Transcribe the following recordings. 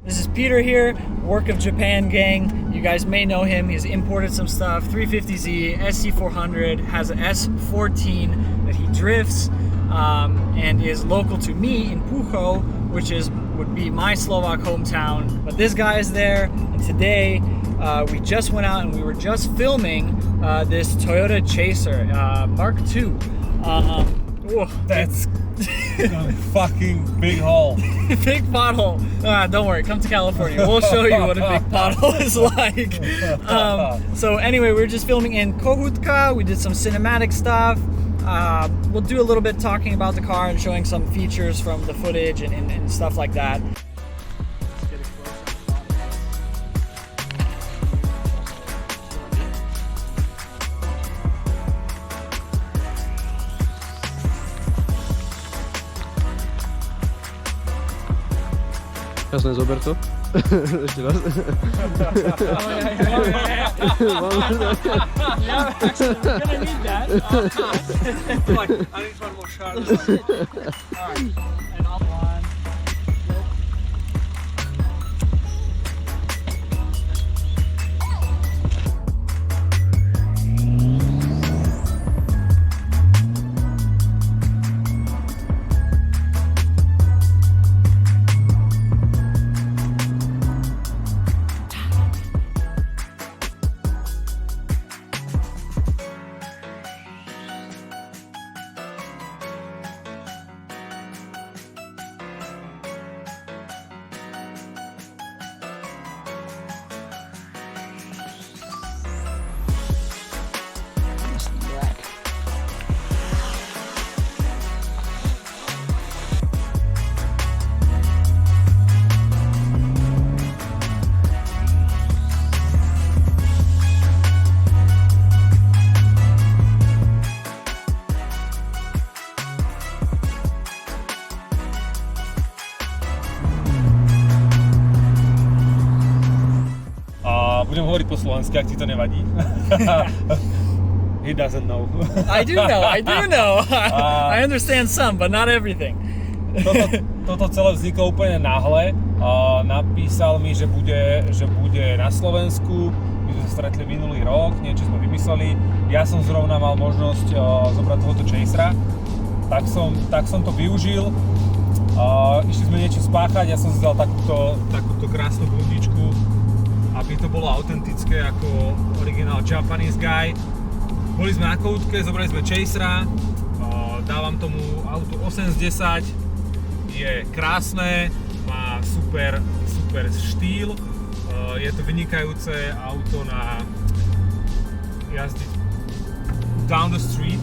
This is Peter here, Work of Japan gang. You guys may know him. He's imported some stuff. 350Z, SC400, has an S14 that he drifts, and is local to me in Pucho, which would be my Slovak hometown. But this guy is there, and today we just went out and we were just filming this Toyota Chaser Mark II. That's a fucking big hole. Big pothole. Don't worry, come to California. We'll show you what a big pothole is like. So anyway, we were just filming in Kohutka. We did some cinematic stuff. We'll do a little bit talking about the car and showing some features from the footage and stuff like that. Jasné, zober to. Ešte raz. Yeah, actually, we're gonna need that. I need one more shot. Alright, and I'll one. Budem hovoriť po slovensky, ak ti to nevadí. He doesn't know. I do know. I understand some, but not everything. Toto celé vzniklo úplne náhle. Napísal mi, že bude na Slovensku. My sme sa stretli minulý rok, niečo sme vymysleli. Ja som zrovna mal možnosť zobrať tohoto Chasera. Tak som to využil. Išli sme niečo spáchať, ja som si dal takúto krásnu bundičku, aby to bolo autentické ako originál Japanese guy. Boli sme na Kohutke, zobrali sme Chasera, dávam tomu autu 8 z 10, je krásne, má super štýl, je to vynikajúce auto na jazdiť down the street.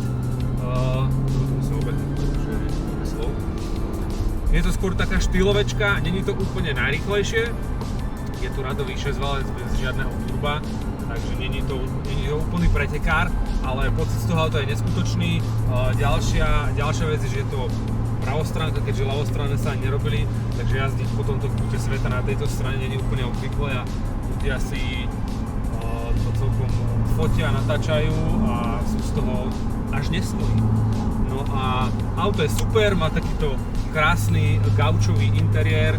Je to skôr taká štýlovečka, není to úplne najrýchlejšie. Je tu radový 6-valec bez žiadneho turba, takže není to úplný pretekár, ale pocit z toho auta je neskutočný. Ďalšia vec je, že je to pravostránka, keďže ľavostranné sa ani nerobili, takže jazdiť po tomto kúte sveta na tejto strane není úplne obvyklé a ľudia si to celkom fotia, natáčajú a sú z toho až nesvojí. No a auto je super, má takýto krásny gaučový interiér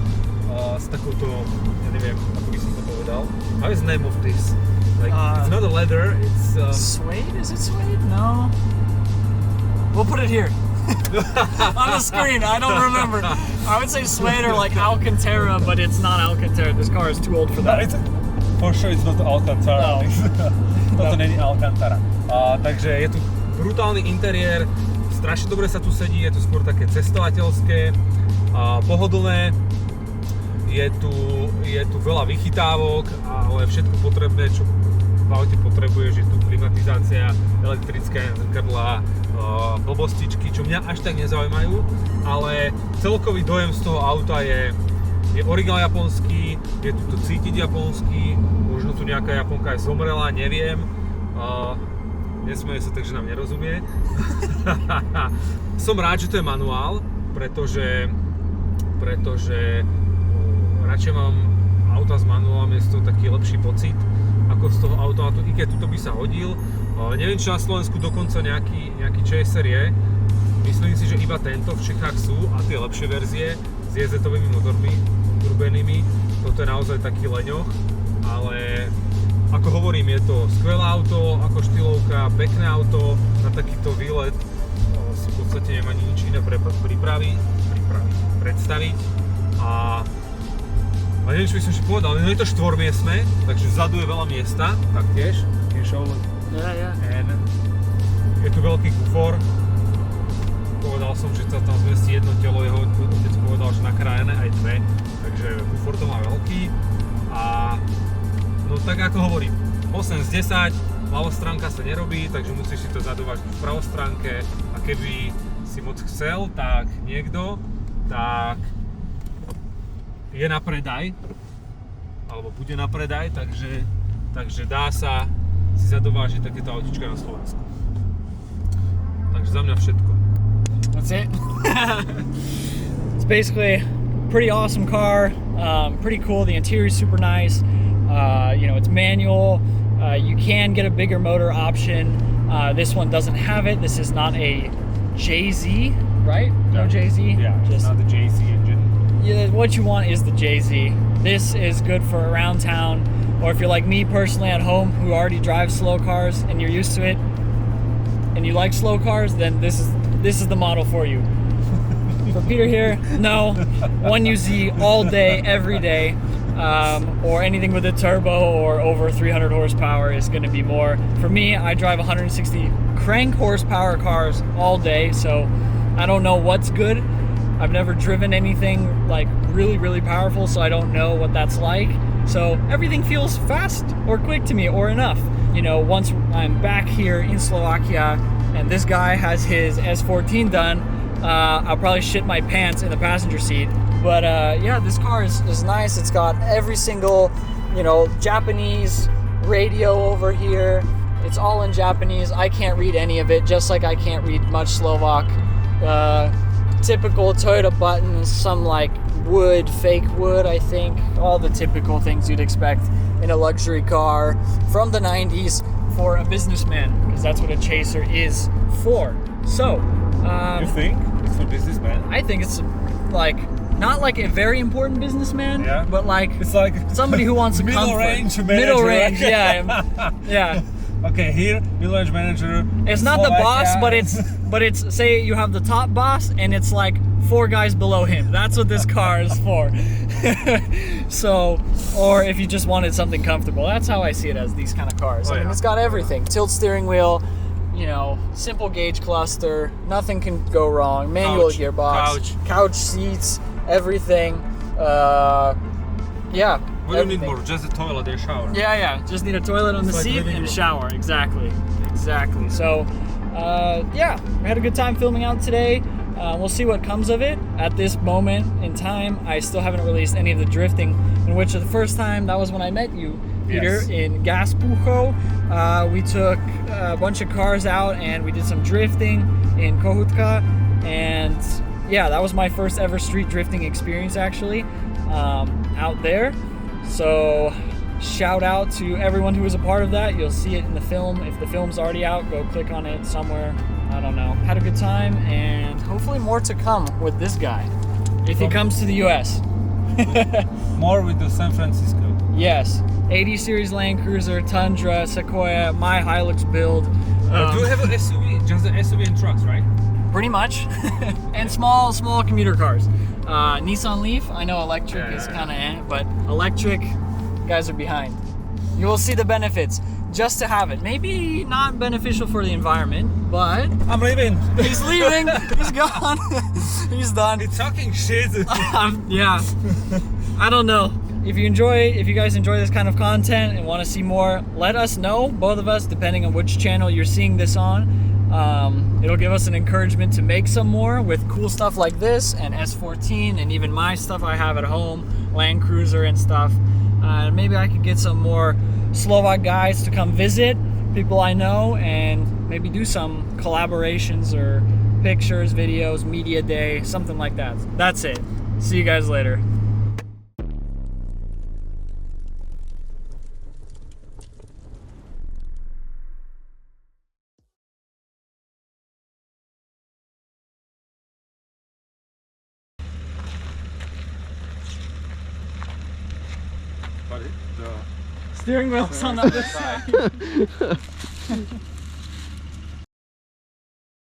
s takouto, ja neviem, ako by som to povedal. How is the name of this? Like, it's not a leather, it's... Suede? Is it suede? No. We'll put it here. On the screen, I don't remember. I would say suede or like Alcantara, but it's not Alcantara. This car is too old for that. For sure it's not Alcantara. No. Toto není Alcantara. Takže je tu brutálny interiér, strašne dobre sa tu sedí, je to skôr také cestovateľské, pohodlné. Je tu veľa vychytávok, ale všetko potrebné, čo v aute potrebuješ, je tu klimatizácia, elektrická zrkadlá, blbostičky, čo mňa až tak nezaujímajú, ale celkový dojem z toho auta je originál japonský, je tu to cítiť japonský, možno tu nejaká Japonka aj zomrela, neviem. Nesmeje sa, takže nám nerozumie. Som rád, že to je manuál, pretože radšej mám auta s manuálom, je z toho taký lepší pocit ako z toho automatu, i keď tuto by sa hodil. Neviem, či na Slovensku dokonca nejaký Chaser je. Myslím si, že iba tento v Čechách sú a tie lepšie verzie s JZ-ovými motormi. turbenými. Toto je naozaj taký leňoch, ale ako hovorím, je to skvelé auto, ako štýlovka, pekné auto, na takýto výlet si v podstate nemá nič iné predstaviť. A neviem, čo by som ešte povedal, no je to štvormiestne, takže vzadu je veľa miesta, taktiež. Yeah. Je tu veľký kufor. Povedal som, že sa tam zmestí jedno telo, jeho otec povedal, že nakrájené aj dve, takže kufor to má veľký. A no tak ako hovorím, 8 z 10, ľavostránka sa nerobí, takže musíš si to zadúvať v pravostránke a keby si moc chcel, tak niekto, tak je na predaj, alebo bude na predaj, takže dá sa si zadovážiť takéto autička na Slovensku. Takže za mňa všetko. That's it. It's basically a pretty awesome car, pretty cool. The interior is super nice. It's manual. You can get a bigger motor option. This one doesn't have it. This is not a JZ, right? No JZ? Yeah, it's not the JZ engine. Yeah, what you want is the JZ. This is good for around town, or if you're like me personally at home who already drives slow cars and you're used to it and you like slow cars, then this is the model for you. For Peter here, no, 1UZ all day, every day, or anything with a turbo or over 300 horsepower is going to be more. For me, I drive 160 crank horsepower cars all day, so I don't know what's good. I've never driven anything like really, really powerful, so I don't know what that's like. So everything feels fast or quick to me, or enough. Once I'm back here in Slovakia and this guy has his S14 done, I'll probably shit my pants in the passenger seat. But yeah, this car is nice. It's got every single, Japanese radio over here. It's all in Japanese. I can't read any of it, just like I can't read much Slovak. Typical Toyota buttons, some like wood, fake wood, I think. All the typical things you'd expect in a luxury car from the 90s for a businessman, because that's what a Chaser is for. So, You think? It's for businessman? I think it's like, not like a very important businessman, Yeah. but like It's like somebody who wants a middle comfort. range manager. Middle range, yeah. Yeah. Okay, here, middle range manager. It's not the boss, Slovakia. but it's say you have the top boss and it's like 4 guys below him. That's what this car is for. So, or if you just wanted something comfortable, that's how I see it as these kind of cars. I mean, Yeah. it's got everything: tilt steering wheel, simple gauge cluster, nothing can go wrong. Manual Couch, gearbox, couch seats, everything. Yeah. What do you need everything. more? Just a toilet and a shower. Yeah. Just need a toilet on the It's like seat living and a room. shower. Exactly. So, yeah, we had a good time filming out today. We'll see what comes of it. At this moment in time, I still haven't released any of the drifting, in which the first time, that was when I met you, Peter, Yes. in Gaspucho. We took a bunch of cars out and we did some drifting in Kohutka. And yeah, that was my first ever street drifting experience, actually, out there. So shout out to everyone who was a part of that. You'll see it in the film. If the film's already out, go click on it somewhere. I don't know. Had a good time, and hopefully more to come with this guy if he comes to the US. More with the San Francisco. Yes, 80 series Land Cruiser, Tundra, Sequoia, my Hilux build. Do you have an SUV? Just the SUV and trucks, right? Pretty much. And small commuter cars. Nissan Leaf, I know electric is kind of but electric, guys are behind. You will see the benefits just to have it. Maybe not beneficial for the environment, but I'm leaving. he's leaving. He's gone. He's done. It's talking shit. Yeah. I don't know. If you guys enjoy this kind of content and want to see more, let us know, both of us, depending on which channel you're seeing this on. It'll give us an encouragement to make some more with cool stuff like this and S14 and even my stuff I have at home, Land Cruiser and stuff. Maybe I could get some more Slovak guys to come visit, people I know, and maybe do some collaborations or pictures, videos, media day, something like that. That's it. See you guys later. Steering wheel's on the other side.